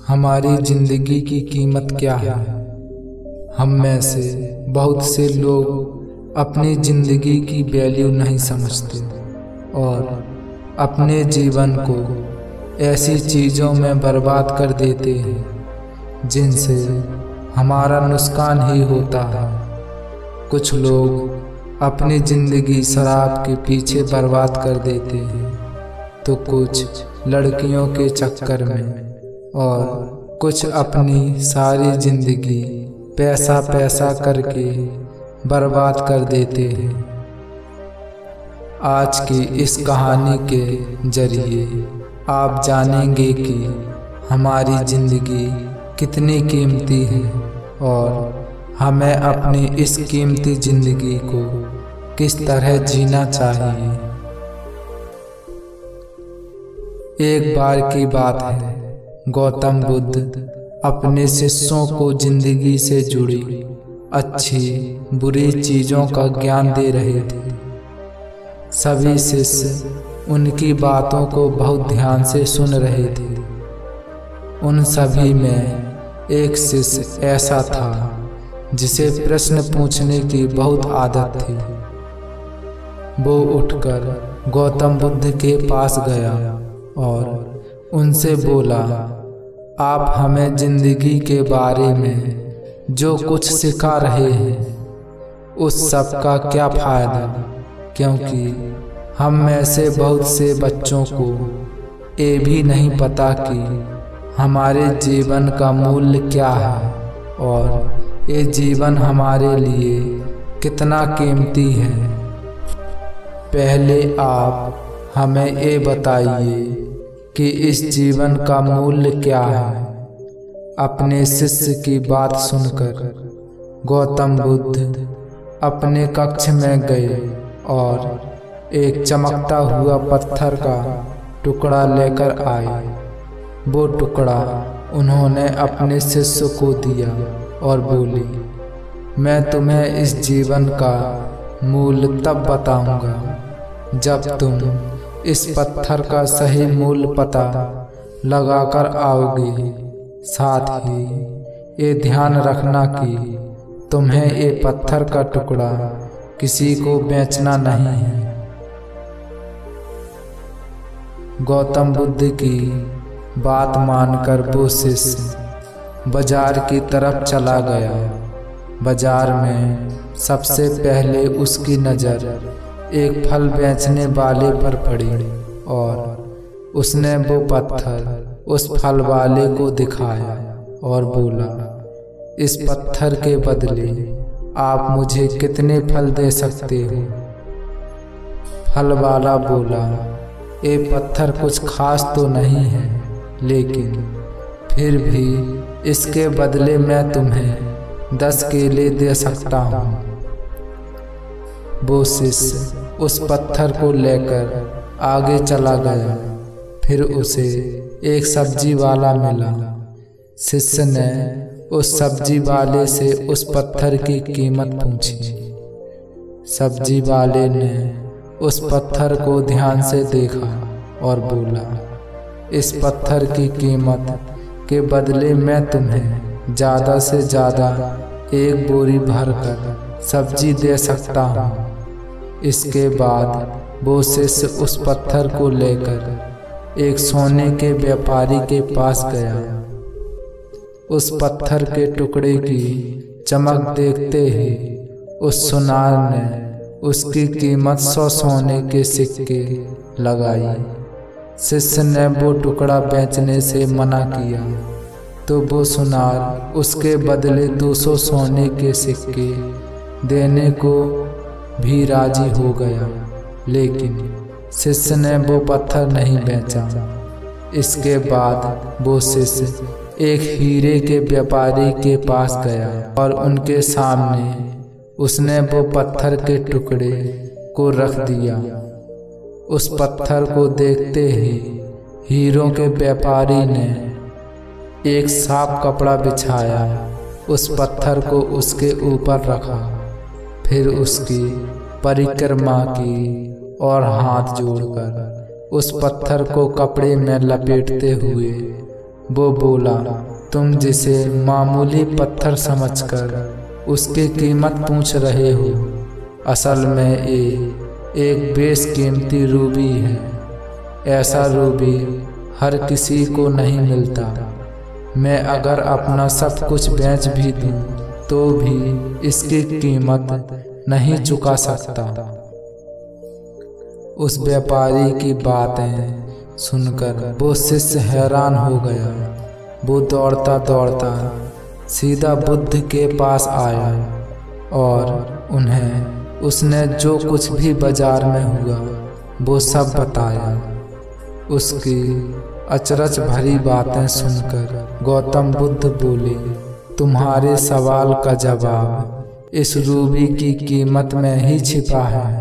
हमारी जिंदगी की कीमत क्या है? हम में से बहुत से लोग अपनी जिंदगी की वैल्यू नहीं समझते और अपने जीवन को ऐसी चीज़ों में बर्बाद कर देते हैं जिनसे हमारा नुकसान ही होता है। कुछ लोग अपनी जिंदगी शराब के पीछे बर्बाद कर देते हैं, तो कुछ लड़कियों के चक्कर में और कुछ अपनी सारी जिंदगी पैसा पैसा करके बर्बाद कर देते हैं। आज की इस कहानी के जरिए आप जानेंगे कि हमारी जिंदगी कितनी कीमती है और हमें अपनी इस कीमती जिंदगी को किस तरह जीना चाहिए। एक बार की बात है, गौतम बुद्ध अपने शिष्यों को जिंदगी से जुड़ी अच्छी बुरी चीज़ों का ज्ञान दे रहे थे। सभी शिष्य उनकी बातों को बहुत ध्यान से सुन रहे थे। उन सभी में एक शिष्य ऐसा था जिसे प्रश्न पूछने की बहुत आदत थी। वो उठकर गौतम बुद्ध के पास गया और उनसे बोला, आप हमें जिंदगी के बारे में जो कुछ सिखा रहे हैं उस सब का क्या फायदा, क्योंकि हम में से बहुत से बच्चों को ये भी नहीं पता कि हमारे जीवन का मूल्य क्या है और ये जीवन हमारे लिए कितना कीमती है। पहले आप हमें ये बताइए कि इस जीवन का मूल्य क्या है। अपने शिष्य की बात सुनकर गौतम बुद्ध अपने कक्ष में गए और एक चमकता हुआ पत्थर का टुकड़ा लेकर आए। वो टुकड़ा उन्होंने अपने शिष्य को दिया और बोले, मैं तुम्हें इस जीवन का मूल्य तब बताऊंगा जब तुम इस पत्थर का सही मूल्य पता लगाकर आओगे। साथ ही ये ध्यान रखना कि तुम्हें ये पत्थर का टुकड़ा किसी को बेचना नहीं है। गौतम बुद्ध की बात मानकर वो शिष्य बाजार की तरफ चला गया। बाजार में सबसे पहले उसकी नज़र एक फल बेचने वाले पर पड़ी और उसने वो पत्थर उस फल वाले को दिखाया और बोला, इस पत्थर के बदले आप मुझे कितने फल दे सकते हो? फल वाला बोला, ये पत्थर कुछ खास तो नहीं है, लेकिन फिर भी इसके बदले मैं तुम्हें 10 केले दे सकता हूँ। वो शिष्य उस पत्थर को लेकर आगे चला गया। फिर उसे एक सब्जी वाला मिला। शिष्य ने उस सब्जी वाले से उस पत्थर की कीमत पूछी। सब्जी वाले ने उस पत्थर को ध्यान से देखा और बोला, इस पत्थर की कीमत के बदले मैं तुम्हें ज़्यादा से ज़्यादा 1 बोरी भरकर सब्जी दे सकता हूँ। इसके बाद वो शिष्य उस पत्थर को लेकर एक सोने के व्यापारी के पास गया। उस पत्थर के टुकड़े की चमक देखते ही उस सुनार ने उसकी कीमत 100 सोने के सिक्के लगाई। शिष्य ने वो टुकड़ा बेचने से मना किया तो वो सुनार उसके बदले 200 सोने के सिक्के देने को भी राजी हो गया, लेकिन शिष्य ने वो पत्थर नहीं बेचा। इसके बाद वो शिष्य एक हीरे के व्यापारी के पास गया और उनके सामने उसने वो पत्थर के टुकड़े को रख दिया। उस पत्थर को देखते ही हीरों के व्यापारी ने एक साफ कपड़ा बिछाया, उस पत्थर को उसके ऊपर रखा, फिर उसकी परिक्रमा की और हाथ जोड़कर उस पत्थर को कपड़े में लपेटते हुए वो बोला, तुम जिसे मामूली पत्थर समझकर उसकी कीमत पूछ रहे हो, असल में ये एक बेशकीमती रूबी है। ऐसा रूबी हर किसी को नहीं मिलता। मैं अगर अपना सब कुछ बेच भी दूं तो भी इसकी कीमत नहीं चुका सकता। उस व्यापारी की बातें सुनकर वो शिष्य हैरान हो गया। वो दौड़ता दौड़ता सीधा बुद्ध के पास आया और उन्हें उसने जो कुछ भी बाजार में हुआ वो सब बताया। उसकी अचरज भरी बातें सुनकर गौतम बुद्ध बोले, तुम्हारे सवाल का जवाब इस रूबी की कीमत में ही छिपा है।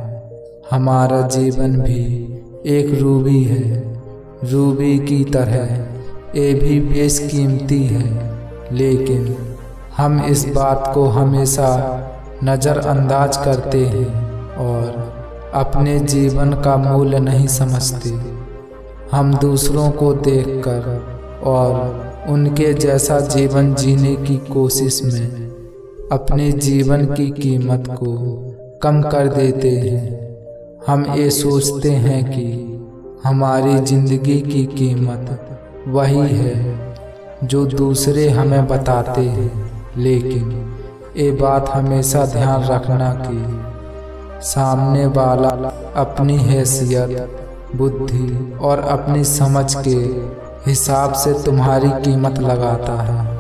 हमारा जीवन भी एक रूबी है। रूबी की तरह ये भी बेशकीमती है, लेकिन हम इस बात को हमेशा नज़रअंदाज करते हैं और अपने जीवन का मूल्य नहीं समझते। हम दूसरों को देखकर और उनके जैसा जीवन जीने की कोशिश में अपने जीवन की कीमत को कम कर देते हैं। हम ये सोचते हैं कि हमारी जिंदगी की कीमत वही है जो दूसरे हमें बताते हैं, लेकिन ये बात हमेशा ध्यान रखना कि सामने वाला अपनी हैसियत, बुद्धि और अपनी समझ के हिसाब से तुम्हारी कीमत लगाता है।